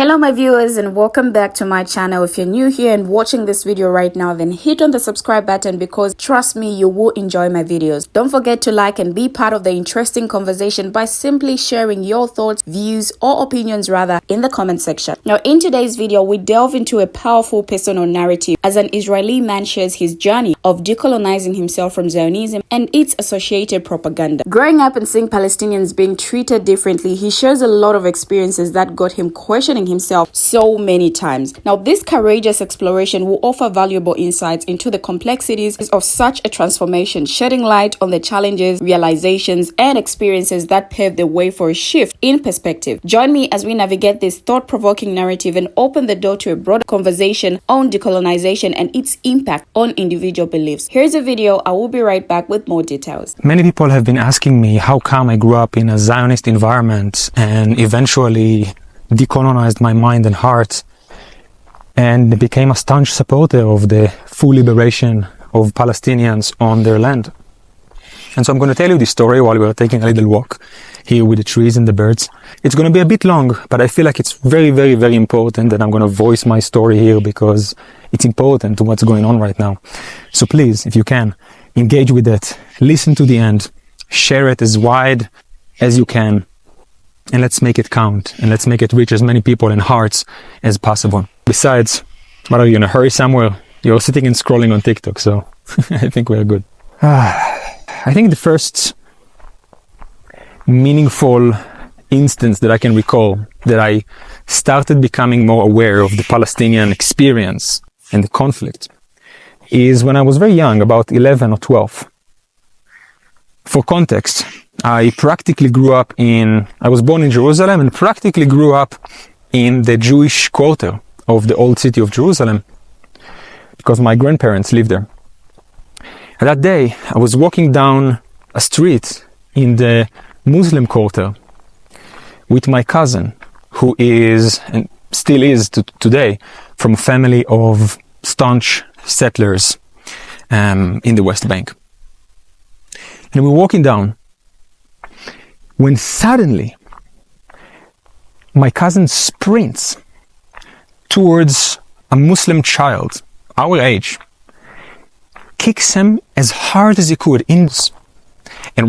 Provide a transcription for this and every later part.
Hello my viewers and welcome back to my channel. If you're new here and watching this video right now, then hit on the subscribe button because trust me, you will enjoy my videos. Don't forget to like and be part of the interesting conversation by simply sharing your thoughts, views or opinions rather in the comment section. Now in today's video, we delve into a powerful personal narrative as an Israeli man shares his journey of decolonizing himself from Zionism and its associated propaganda. Growing up and seeing Palestinians being treated differently, he shares a lot of experiences that got him questioning himself so many times. Now, this courageous exploration will offer valuable insights into the complexities of such a transformation, shedding light on the challenges, realizations, and experiences that paved the way for a shift in perspective. Join me as we navigate this thought-provoking narrative and open the door to a broader conversation on decolonization and its impact on individual beliefs. Here's a video. I will be right back with more details. Many people have been asking me how come I grew up in a Zionist environment and eventually decolonized my mind and heart and became a staunch supporter of the full liberation of Palestinians on their land. And so I'm going to tell you this story while we're taking a little walk here with the trees and the birds. It's going to be a bit long, but I feel like it's very, very, very important that I'm going to voice my story here because it's important to what's going on right now. So please, if you can, engage with it, listen to the end, share it as wide as you can, and let's make it count, and let's make it reach as many people and hearts as possible. Besides, what are you in a hurry somewhere? You're sitting and scrolling on TikTok, so I think we're good. I think the first meaningful instance that I can recall that I started becoming more aware of the Palestinian experience and the conflict is when I was very young, about 11 or 12. For context, I was born in Jerusalem and practically grew up in the Jewish quarter of the old city of Jerusalem because my grandparents lived there. And that day, I was walking down a street in the Muslim quarter with my cousin, who is, and still is today, from a family of staunch settlers in the West Bank. And we were walking down when suddenly my cousin sprints towards a Muslim child, our age, kicks him as hard as he could and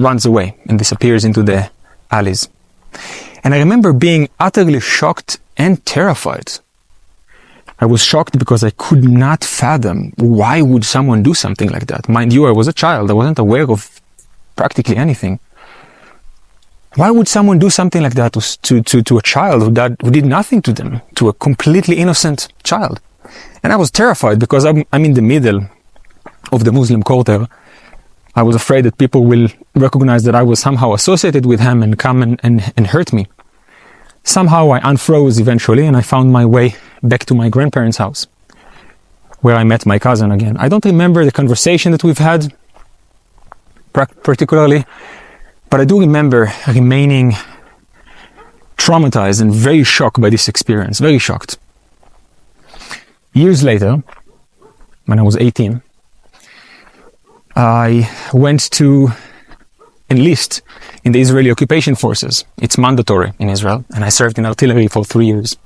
runs away and disappears into the alleys. And I remember being utterly shocked and terrified. I was shocked because I could not fathom why would someone do something like that. Mind you, I was a child. I wasn't aware of practically anything. Why would someone do something like that to a child who did nothing to them, to a completely innocent child? And I was terrified because I'm in the middle of the Muslim quarter. I was afraid that people will recognize that I was somehow associated with him and come and hurt me. Somehow I unfroze eventually and I found my way back to my grandparents' house, where I met my cousin again. I don't remember the conversation that we've had particularly, but I do remember remaining traumatized and very shocked by this experience, very shocked. Years later, when I was 18, I went to enlist in the Israeli occupation forces. It's mandatory in Israel, and I served in artillery for 3 years.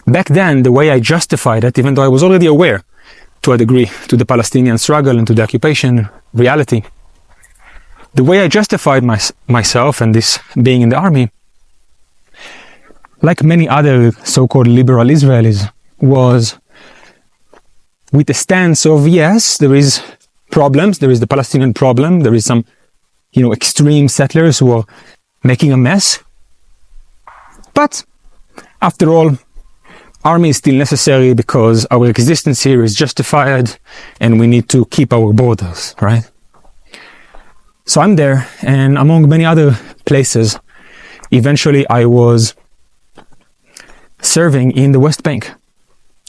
Back then, the way I justified it, even though I was already aware to a degree to the Palestinian struggle and to the occupation reality, the way I justified myself and this being in the army, like many other so-called liberal Israelis, was with the stance of, yes, there is problems, there is the Palestinian problem, there is some, extreme settlers who are making a mess. But after all, army is still necessary because our existence here is justified and we need to keep our borders, right? So I'm there, and among many other places, eventually I was serving in the West Bank,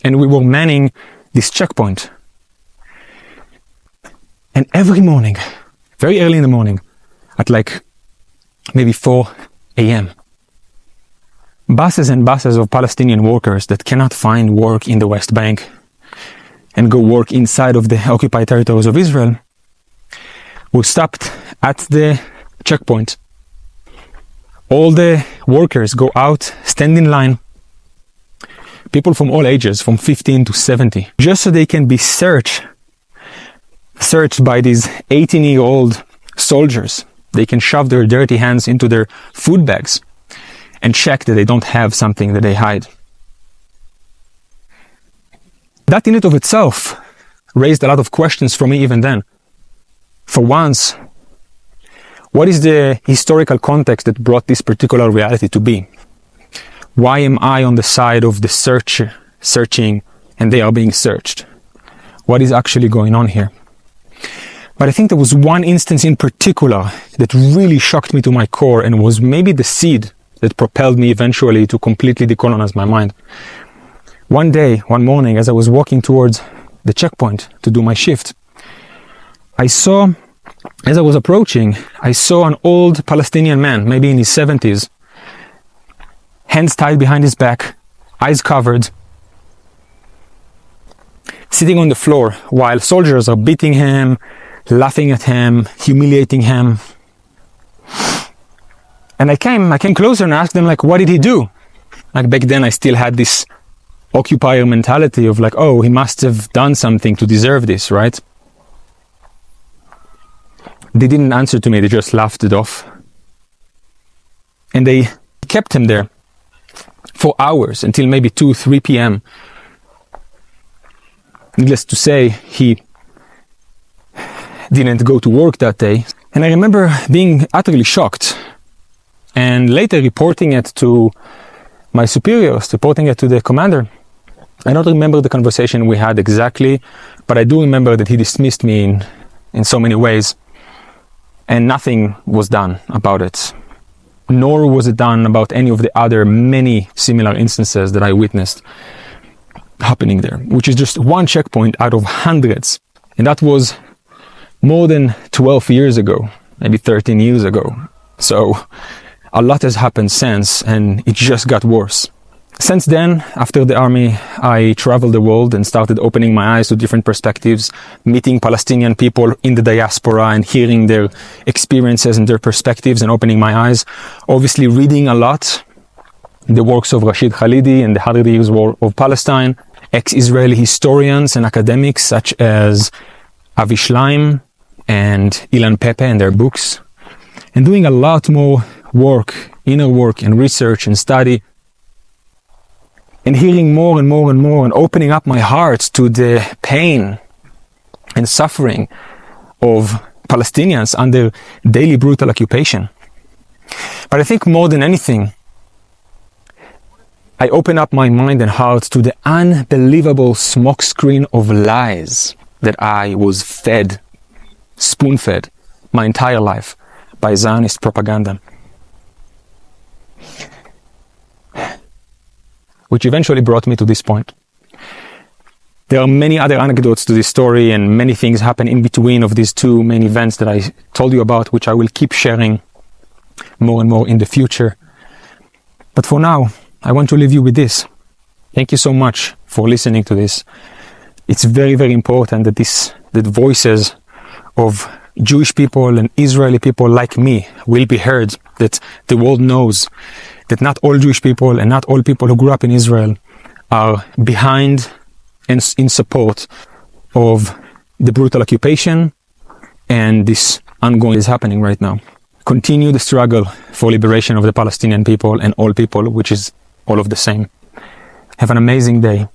and we were manning this checkpoint. And every morning, very early in the morning, at like maybe 4 a.m., buses and buses of Palestinian workers that cannot find work in the West Bank and go work inside of the occupied territories of Israel were stopped at the checkpoint. All the workers go out, stand in line, people from all ages, from 15 to 70, just so they can be searched by these 18-year-old soldiers. They can shove their dirty hands into their food bags and check that they don't have something that they hide. That in and of itself raised a lot of questions for me even then. For once, what is the historical context that brought this particular reality to be? Why am I on the side of the searching and they are being searched? What is actually going on here? But I think there was one instance in particular that really shocked me to my core and was maybe the seed that propelled me eventually to completely decolonize my mind. One day, one morning, as I was walking towards the checkpoint to do my shift, as I was approaching, I saw an old Palestinian man, maybe in his 70s, hands tied behind his back, eyes covered, sitting on the floor while soldiers are beating him, laughing at him, humiliating him. And I came closer and asked them, like, what did he do? Like, back then I still had this occupier mentality of like, oh, he must have done something to deserve this, right? They didn't answer to me, they just laughed it off. And they kept him there for hours, until maybe 2-3 p.m. Needless to say, he didn't go to work that day. And I remember being utterly shocked and later reporting it to my superiors, reporting it to the commander. I don't remember the conversation we had exactly, but I do remember that he dismissed me in so many ways, and nothing was done about it. Nor was it done about any of the other many similar instances that I witnessed happening there, which is just one checkpoint out of hundreds. And that was more than 12 years ago, maybe 13 years ago. So a lot has happened since, and it just got worse. Since then, after the army, I traveled the world and started opening my eyes to different perspectives, meeting Palestinian people in the diaspora and hearing their experiences and their perspectives and opening my eyes. Obviously reading a lot, the works of Rashid Khalidi and the 100 Years' War of Palestine, ex-Israeli historians and academics such as Avi Shlaim and Ilan Pepe and their books, and doing a lot more work, inner work and research and study, and hearing more and more and more and opening up my heart to the pain and suffering of Palestinians under daily brutal occupation. But I think more than anything, I open up my mind and heart to the unbelievable smokescreen of lies that I was fed, spoon-fed, my entire life by Zionist propaganda, which eventually brought me to this point. There are many other anecdotes to this story, and many things happen in between of these two main events that I told you about, which I will keep sharing more and more in the future. But for now, I want to leave you with this. Thank you so much for listening to this. It's very, very important that voices of Jewish people and Israeli people like me will be heard, that the world knows that not all Jewish people and not all people who grew up in Israel are behind and in support of the brutal occupation and this ongoing is happening right now. Continue the struggle for liberation of the Palestinian people and all people, which is all of the same. Have an amazing day,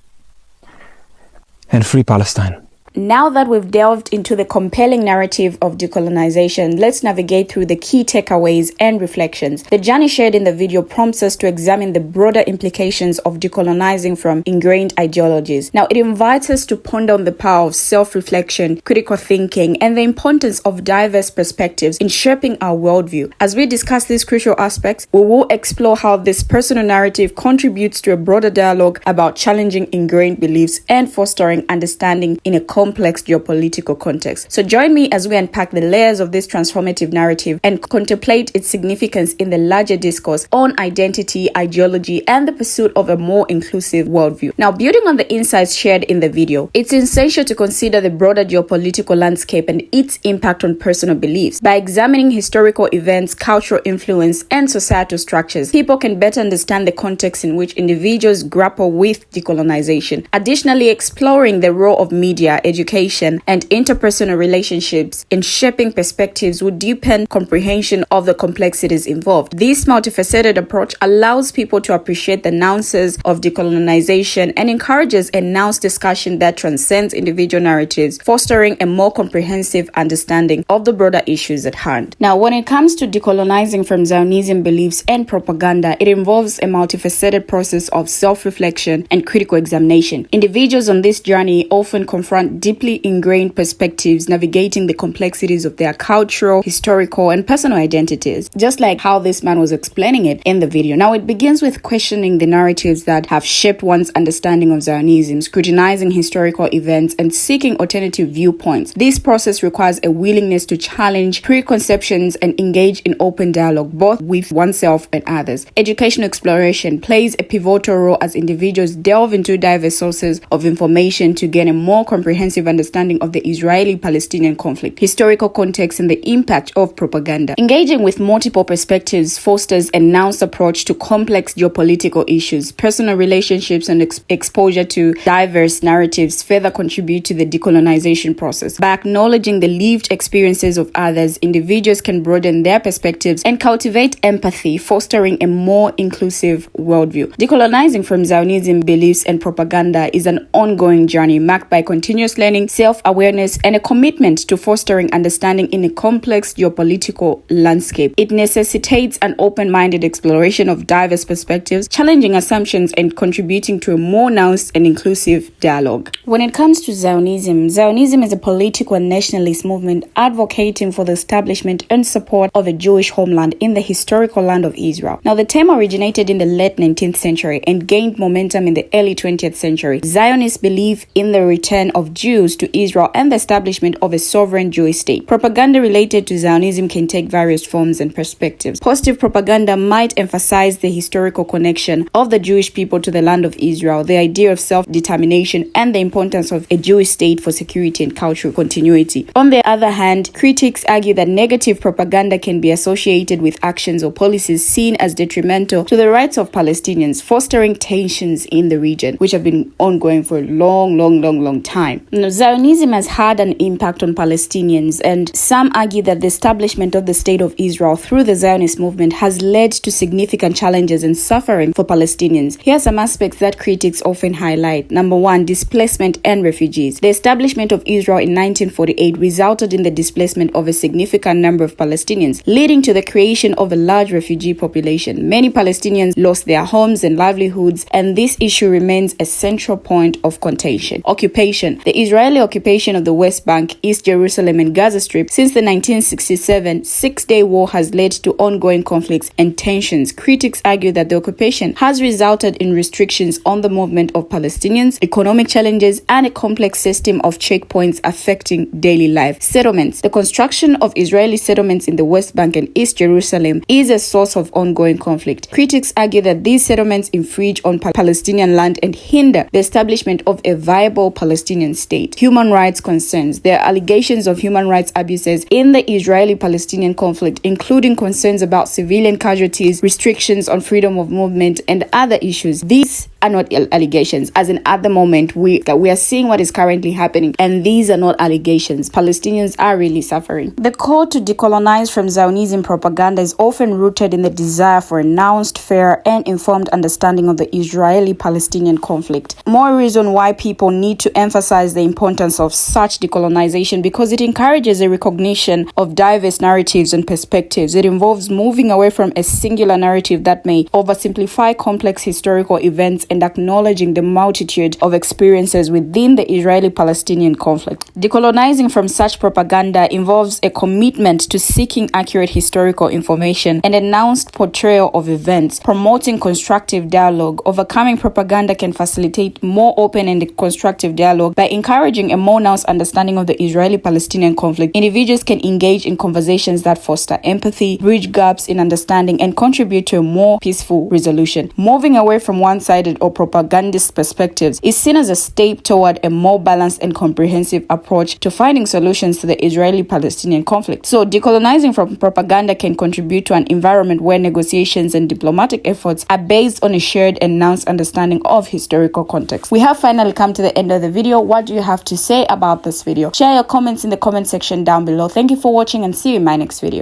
and free Palestine. Now that we've delved into the compelling narrative of decolonization, let's navigate through the key takeaways and reflections. The journey shared in the video prompts us to examine the broader implications of decolonizing from ingrained ideologies. Now, it invites us to ponder on the power of self-reflection, critical thinking, and the importance of diverse perspectives in shaping our worldview. As we discuss these crucial aspects, we will explore how this personal narrative contributes to a broader dialogue about challenging ingrained beliefs and fostering understanding in a complex geopolitical context. So join me as we unpack the layers of this transformative narrative and contemplate its significance in the larger discourse on identity, ideology, and the pursuit of a more inclusive worldview. Now, building on the insights shared in the video, it's essential to consider the broader geopolitical landscape and its impact on personal beliefs. By examining historical events, cultural influence, and societal structures, people can better understand the context in which individuals grapple with decolonization. Additionally, exploring the role of media, education, and interpersonal relationships in shaping perspectives would deepen comprehension of the complexities involved. This multifaceted approach allows people to appreciate the nuances of decolonization and encourages a nuanced discussion that transcends individual narratives, fostering a more comprehensive understanding of the broader issues at hand. Now, when it comes to decolonizing from Zionism beliefs and propaganda, it involves a multifaceted process of self-reflection and critical examination. Individuals on this journey often confront deeply ingrained perspectives, navigating the complexities of their cultural, historical, and personal identities, just like how this man was explaining it in the video. Now, it begins with questioning the narratives that have shaped one's understanding of Zionism, scrutinizing historical events, and seeking alternative viewpoints. This process requires a willingness to challenge preconceptions and engage in open dialogue, both with oneself and others. Educational exploration plays a pivotal role as individuals delve into diverse sources of information to gain a more comprehensive understanding of the Israeli-Palestinian conflict, historical context, and the impact of propaganda. Engaging with multiple perspectives fosters a nuanced approach to complex geopolitical issues. Personal relationships and exposure to diverse narratives further contribute to the decolonization process. By acknowledging the lived experiences of others, individuals can broaden their perspectives and cultivate empathy, fostering a more inclusive worldview. Decolonizing from Zionism beliefs and propaganda is an ongoing journey marked by continuous learning, self-awareness, and a commitment to fostering understanding in a complex geopolitical landscape. It necessitates an open-minded exploration of diverse perspectives, challenging assumptions, and contributing to a more nuanced and inclusive dialogue. When it comes to Zionism, Zionism is a political and nationalist movement advocating for the establishment and support of a Jewish homeland in the historical land of Israel. Now, the term originated in the late 19th century and gained momentum in the early 20th century. Zionists believe in the return of Jews to Israel and the establishment of a sovereign Jewish state. Propaganda related to Zionism can take various forms and perspectives. Positive propaganda might emphasize the historical connection of the Jewish people to the land of Israel, the idea of self-determination, and the importance of a Jewish state for security and cultural continuity. On the other hand, critics argue that negative propaganda can be associated with actions or policies seen as detrimental to the rights of Palestinians, fostering tensions in the region, which have been ongoing for a long time. Now, Zionism has had an impact on Palestinians, and some argue that the establishment of the State of Israel through the Zionist movement has led to significant challenges and suffering for Palestinians. Here are some aspects that critics often highlight. Number one, displacement and refugees. The establishment of Israel in 1948 resulted in the displacement of a significant number of Palestinians, leading to the creation of a large refugee population. Many Palestinians lost their homes and livelihoods, and this issue remains a central point of contention. Occupation. The Israeli occupation of the West Bank, East Jerusalem, and Gaza Strip since the 1967 Six-Day War has led to ongoing conflicts and tensions. Critics argue that the occupation has resulted in restrictions on the movement of Palestinians, economic challenges, and a complex system of checkpoints affecting daily life. Settlements. The construction of Israeli settlements in the West Bank and East Jerusalem is a source of ongoing conflict. Critics argue that these settlements infringe on Palestinian land and hinder the establishment of a viable Palestinian state. Human rights concerns. There are allegations of human rights abuses in the Israeli-Palestinian conflict, including concerns about civilian casualties, restrictions on freedom of movement, and other issues. These are not allegations, as in at the moment we are seeing what is currently happening, and these are not allegations. Palestinians are really suffering. The call to decolonize from Zionism propaganda is often rooted in the desire for a nuanced, fair, and informed understanding of the Israeli-Palestinian conflict. More reason why people need to emphasize the importance of such decolonization, because it encourages a recognition of diverse narratives and perspectives. It involves moving away from a singular narrative that may oversimplify complex historical events and acknowledging the multitude of experiences within the Israeli-Palestinian conflict. Decolonizing from such propaganda involves a commitment to seeking accurate historical information and announced portrayal of events, promoting constructive dialogue. Overcoming propaganda can facilitate more open and constructive dialogue by encouraging a more nuanced understanding of the Israeli-Palestinian conflict. Individuals can engage in conversations that foster empathy, bridge gaps in understanding, and contribute to a more peaceful resolution. Moving away from one-sided or propagandist perspectives is seen as a step toward a more balanced and comprehensive approach to finding solutions to the Israeli-Palestinian conflict. So, decolonizing from propaganda can contribute to an environment where negotiations and diplomatic efforts are based on a shared and nuanced understanding of historical context. We have finally come to the end of the video. What do you have to say about this video? Share your comments in the comment section down below. Thank you for watching and see you in my next video.